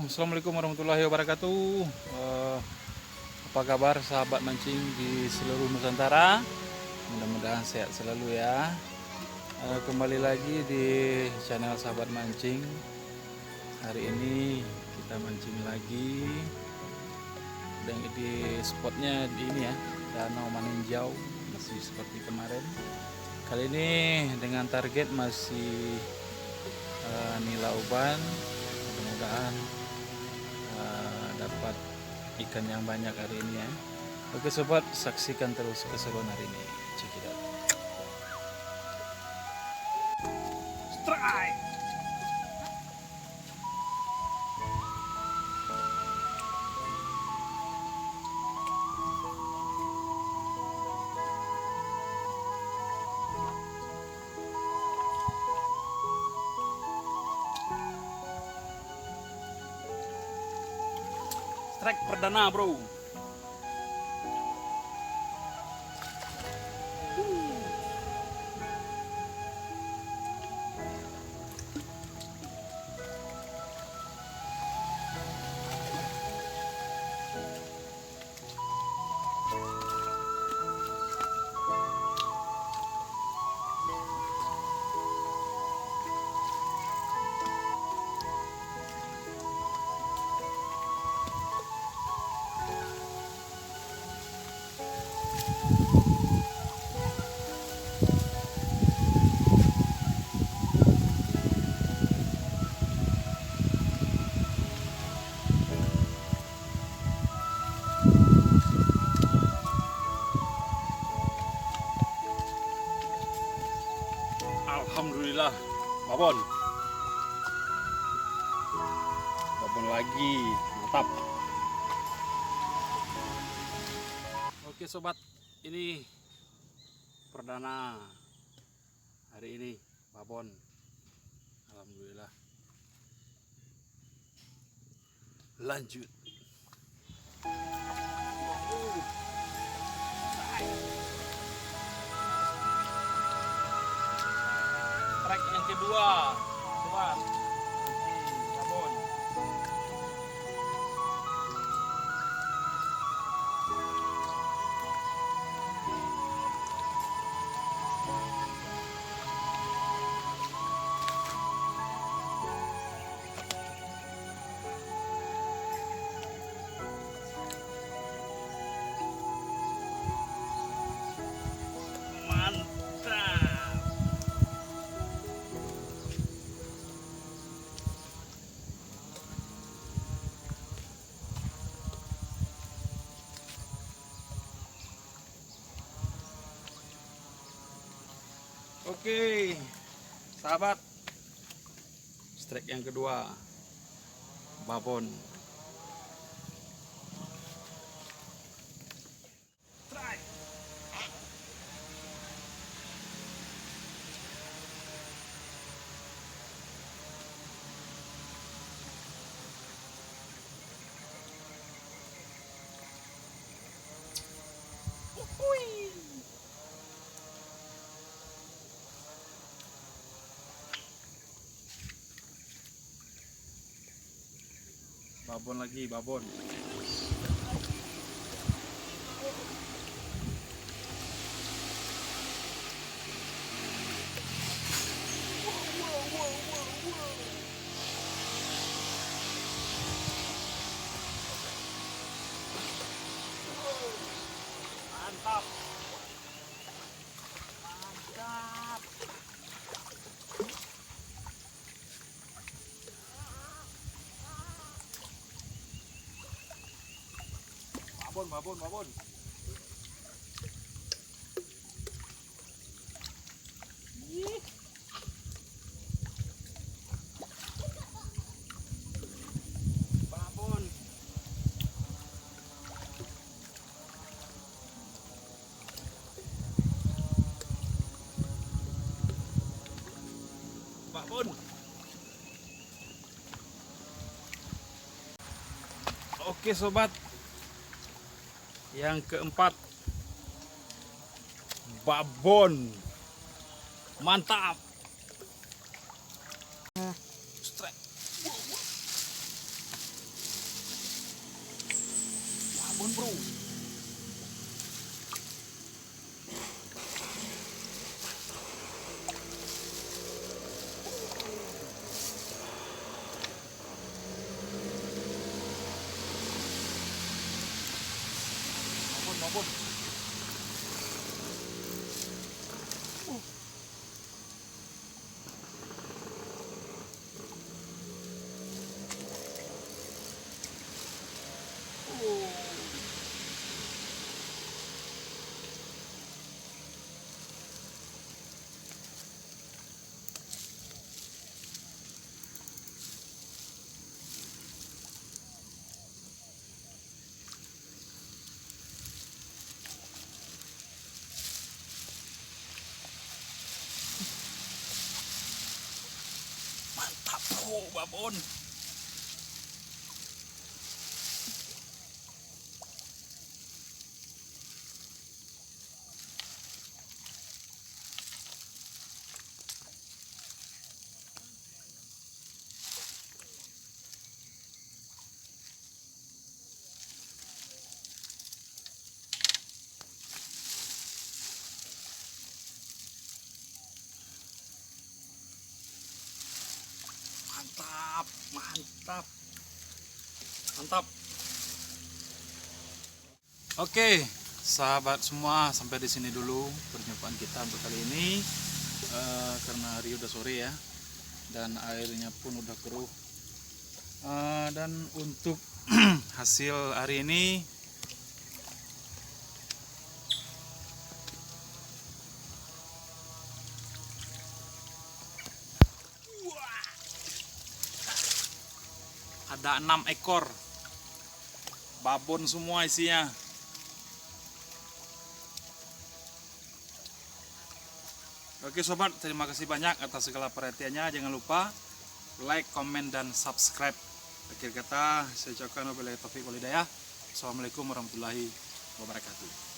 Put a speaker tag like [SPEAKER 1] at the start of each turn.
[SPEAKER 1] Assalamualaikum warahmatullahi wabarakatuh. Apa kabar sahabat mancing di seluruh Nusantara? Mudah-mudahan sehat selalu ya. Kembali lagi di channel sahabat mancing. Hari ini kita mancing lagi. Dan di spotnya di ini ya, Danau Maninjau, masih seperti kemarin. Kali ini dengan target masih nila uban. Mudah-mudahan dapat ikan yang banyak hari ini ya. Oke sobat, saksikan terus keseruan hari ini. Check it out. Strike. Strike perdana bro. Alhamdulillah, babon. Babon lagi, mantap. Oke sobat, ini perdana hari ini babon. Alhamdulillah. Lanjut. Strike yang kedua, sobat. Babon. Oke, sahabat, strike yang kedua, babon. Strike. Babon lagi, babon. Mantap. Mantap. Babon, babon. Babon. Babon. Oke sobat, yang keempat, babon. Mantap. Strike. babon bro. Babon. Mantap bro, babon. Mantap. Oke, sahabat semua, sampai di sini dulu perjumpaan kita untuk kali ini. Karena hari udah sore ya, dan airnya pun udah keruh. Dan untuk hasil hari ini, ada 6 ekor babon semua isinya. Oke sobat, terima kasih banyak atas segala perhatiannya. Jangan lupa like, komen, dan subscribe. Akhir kata saya ucapkan wabillahi taufiq wal hidayah. Assalamualaikum warahmatullahi wabarakatuh.